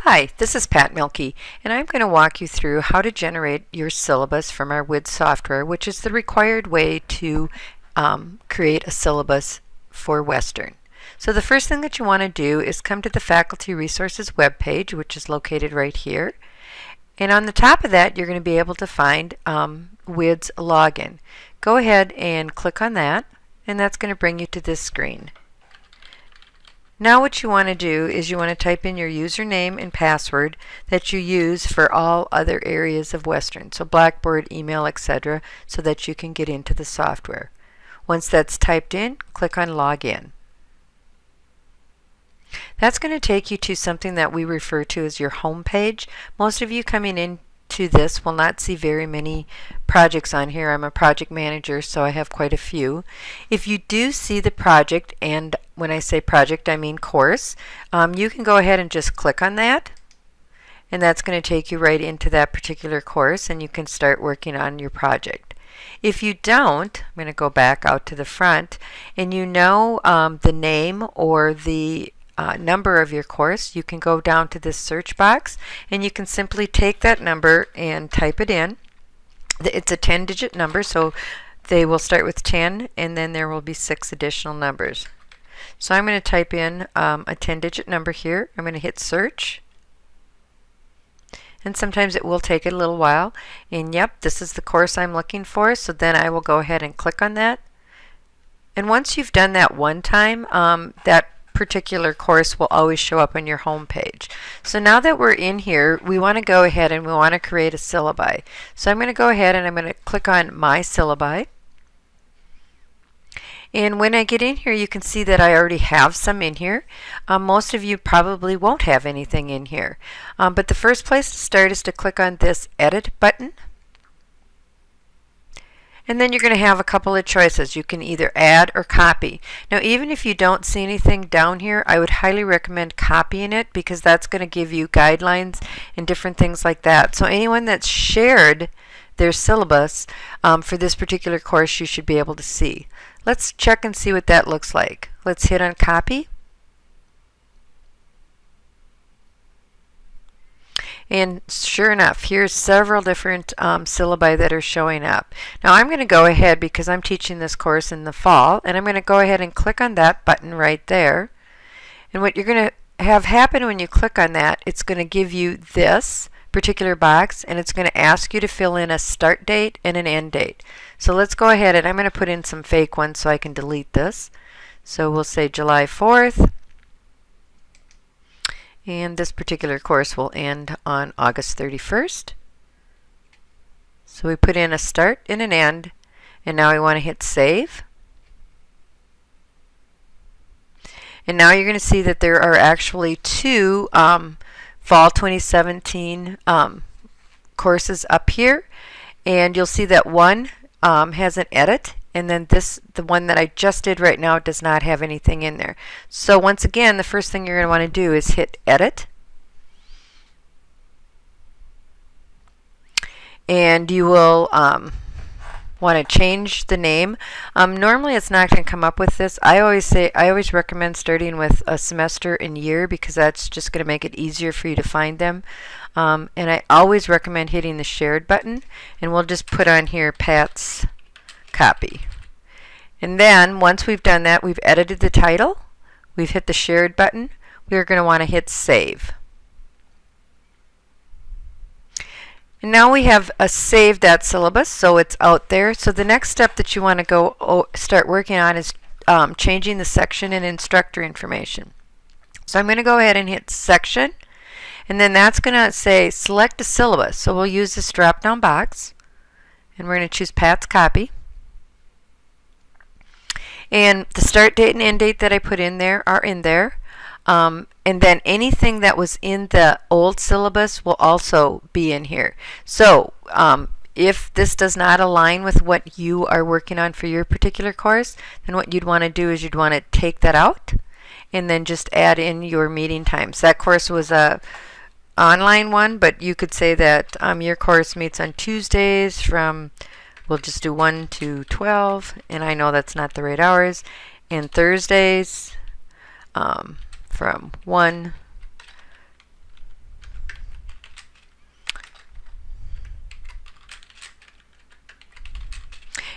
Hi, this is Pat Milkey, and I'm going to walk you through how to generate your syllabus from our WIDS software, which is the required way to create a syllabus for Western. So the first thing that you want to do is come to the Faculty Resources webpage, which is located right here. And on the top of that, you're going to be able to find WIDS login. Go ahead and click on that, and that's going to bring you to this screen. Now what you want to do is you want to type in your username and password that you use for all other areas of Western, so Blackboard, email, etc., so that you can get into the software. Once that's typed in, click on Login. That's going to take you to something that we refer to as your home page. Most of you coming into this will not see very many projects on here. I'm a project manager, so I have quite a few. If you do see the project, and when I say project I mean course, you can go ahead and just click on that, and that's going to take you right into that particular course, and you can start working on your project. If you don't, I'm going to go back out to the front, and you know the name or the number of your course, you can go down to this search box and you can simply take that number and type it in. It's a 10-digit number, so they will start with 10 and then there will be 6 additional numbers. So I'm going to type in a 10-digit number here. I'm going to hit search, and sometimes it will take a little while, and yep, this is the course I'm looking for, so then I will go ahead and click on that. And once you've done that one time, that particular course will always show up on your home page. So now that we're in here, we want to go ahead and we want to create a syllabi. So I'm going to go ahead and I'm going to click on My Syllabi. And when I get in here, you can see that I already have some in here. Most of you probably won't have anything in here. But the first place to start is to click on this Edit button. And then you're going to have a couple of choices. You can either add or copy. Now, even if you don't see anything down here, I would highly recommend copying it because that's going to give you guidelines and different things like that. So anyone that's shared their syllabus for this particular course, you should be able to see. Let's check and see what that looks like. Let's hit on copy. And sure enough, here's several different syllabi that are showing up. Now I'm going to go ahead, because I'm teaching this course in the fall, and I'm going to go ahead and click on that button right there. And what you're going to have happen when you click on that, it's going to give you this particular box, and it's going to ask you to fill in a start date and an end date. So let's go ahead, and I'm going to put in some fake ones so I can delete this. So we'll say July 4th. And this particular course will end on August 31st. So we put in a start and an end, and now we want to hit save. And now you're going to see that there are actually two Fall 2017 courses up here, and you'll see that one has an edit, and then the one that I just did right now, does not have anything in there. So once again, the first thing you're going to want to do is hit edit. And you will want to change the name. Normally it's not going to come up with this. I always recommend starting with a semester and year, because that's just going to make it easier for you to find them. And I always recommend hitting the shared button, and we'll just put on here Pat's copy. And then once we've done that, we've edited the title, we've hit the shared button, we're going to want to hit save. And now we have saved that syllabus, so it's out there. So the next step that you want to go start working on is changing the section and instructor information. So I'm going to go ahead and hit section, and then that's going to say select a syllabus. So we'll use this drop down box, and we're going to choose Pat's copy. And the start date and end date that I put in there are in there. And then anything that was in the old syllabus will also be in here. So if this does not align with what you are working on for your particular course, then what you'd want to do is you'd want to take that out and then just add in your meeting times. That course was a online one, but you could say that your course meets on Tuesdays from, we'll just do 1 to 12, and I know that's not the right hours, and Thursdays from 1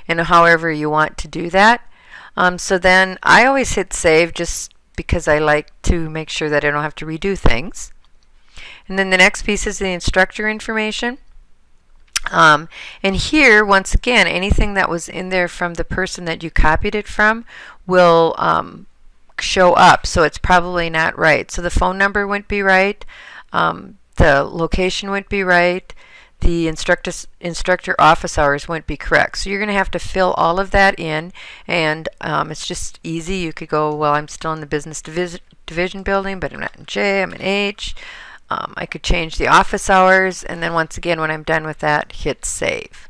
and however you want to do that. So then I always hit save just because I like to make sure that I don't have to redo things. And then the next piece is the instructor information. And here, once again, anything that was in there from the person that you copied it from will show up, so it's probably not right. So the phone number wouldn't be right, the location wouldn't be right, the instructor office hours wouldn't be correct. So you're going to have to fill all of that in, and it's just easy. You could go, well, I'm still in the business division building, but I'm not in J, I'm in H. I could change the office hours, and then once again, when I'm done with that, hit save.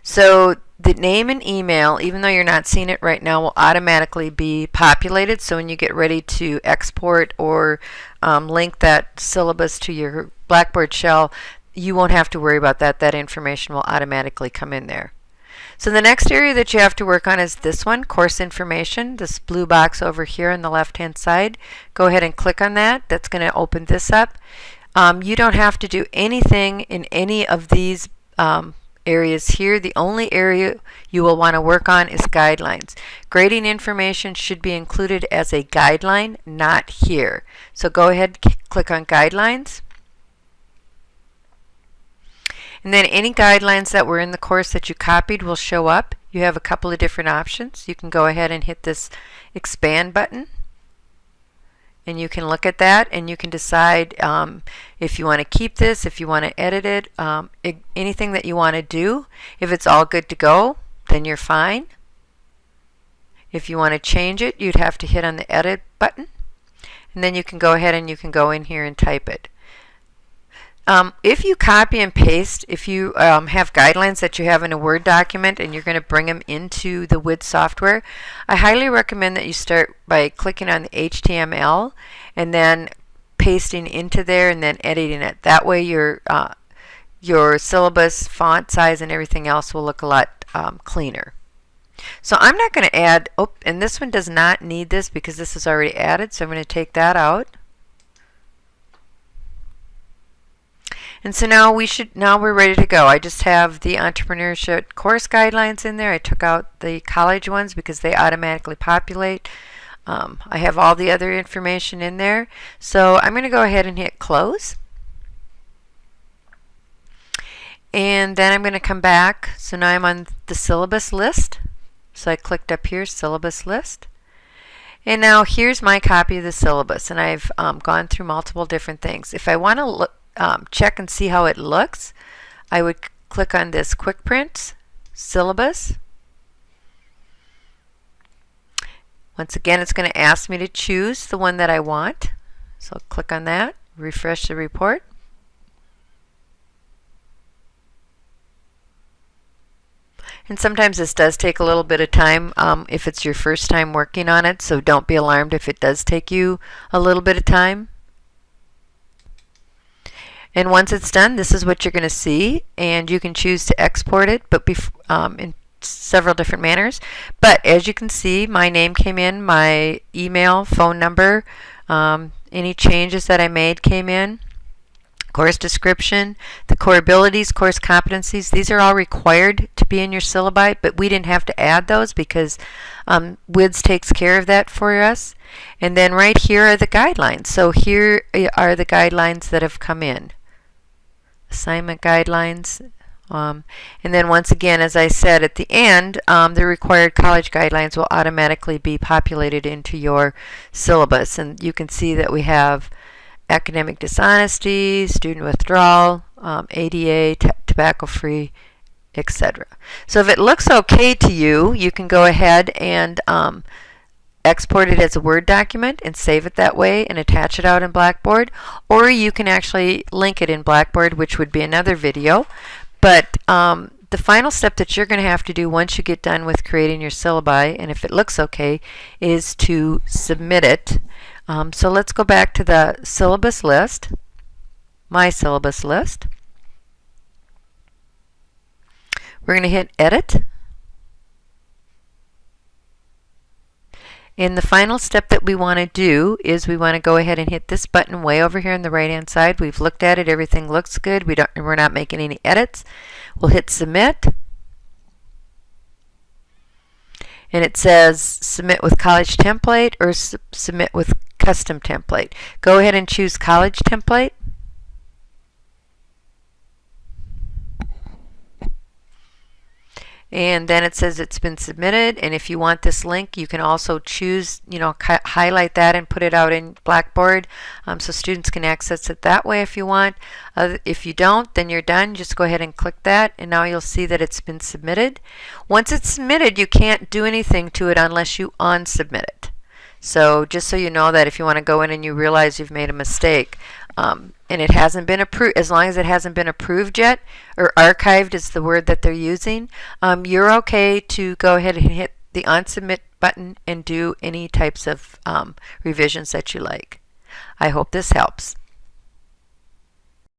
So the name and email, even though you're not seeing it right now, will automatically be populated. So when you get ready to export or link that syllabus to your Blackboard shell, you won't have to worry about that. That information will automatically come in there. So the next area that you have to work on is this one, course information, this blue box over here on the left-hand side. Go ahead and click on that. That's going to open this up. You don't have to do anything in any of these areas here. The only area you will want to work on is guidelines. Grading information should be included as a guideline, not here. So go ahead and click on guidelines. And then any guidelines that were in the course that you copied will show up. You have a couple of different options. You can go ahead and hit this expand button, and you can look at that, and you can decide if you want to keep this, if you want to edit it, anything that you want to do. If it's all good to go, then you're fine. If you want to change it, you'd have to hit on the edit button, and then you can go ahead and you can go in here and type it. If you copy and paste, if you have guidelines that you have in a Word document and you're going to bring them into the WIDS software, I highly recommend that you start by clicking on the HTML and then pasting into there and then editing it. That way your syllabus, font size, and everything else will look a lot cleaner. So I'm not going to add, and this one does not need this because this is already added, so I'm going to take that out. And so now we're ready to go. I just have the entrepreneurship course guidelines in there. I took out the college ones because they automatically populate. I have all the other information in there. So I'm going to go ahead and hit close. And then I'm going to come back. So now I'm on the syllabus list. So I clicked up here, syllabus list. And now here's my copy of the syllabus. And I've gone through multiple different things. If I want to check and see how it looks, I would click on this quick print syllabus. Once again, it's going to ask me to choose the one that I want. So I'll click on that, refresh the report. And sometimes this does take a little bit of time if it's your first time working on it, so don't be alarmed if it does take you a little bit of time. And once it's done, this is what you're going to see, and you can choose to export it, but in several different manners. But as you can see, my name came in, my email, phone number, any changes that I made came in, course description, the core abilities, course competencies. These are all required to be in your syllabi, but we didn't have to add those because WIDS takes care of that for us. And then right here are the guidelines. So here are the guidelines that have come in. Assignment guidelines. And then once again, as I said at the end, the required college guidelines will automatically be populated into your syllabus. And you can see that we have academic dishonesty, student withdrawal, ADA, tobacco-free, etc. So if it looks okay to you, you can go ahead and export it as a Word document and save it that way and attach it out in Blackboard, or you can actually link it in Blackboard, which would be another video. But the final step that you're going to have to do once you get done with creating your syllabi, and if it looks okay, is to submit it. So let's go back to the syllabus list, my syllabus list. We're going to hit edit. And the final step that we want to do is we want to go ahead and hit this button way over here on the right hand side. We've looked at it, everything looks good, we're not making any edits. We'll hit submit, and it says submit with college template or submit with custom template. Go ahead and choose college template. And then it says it's been submitted, and if you want this link, you can also choose, highlight that and put it out in Blackboard so students can access it that way if you want. If you don't, then you're done. Just go ahead and click that, and now you'll see that it's been submitted. Once it's submitted, you can't do anything to it unless you unsubmit it. So just so you know that if you want to go in and you realize you've made a mistake, and it hasn't been approved, as long as it hasn't been approved yet, or archived is the word that they're using, you're okay to go ahead and hit the unsubmit button and do any types of revisions that you like. I hope this helps.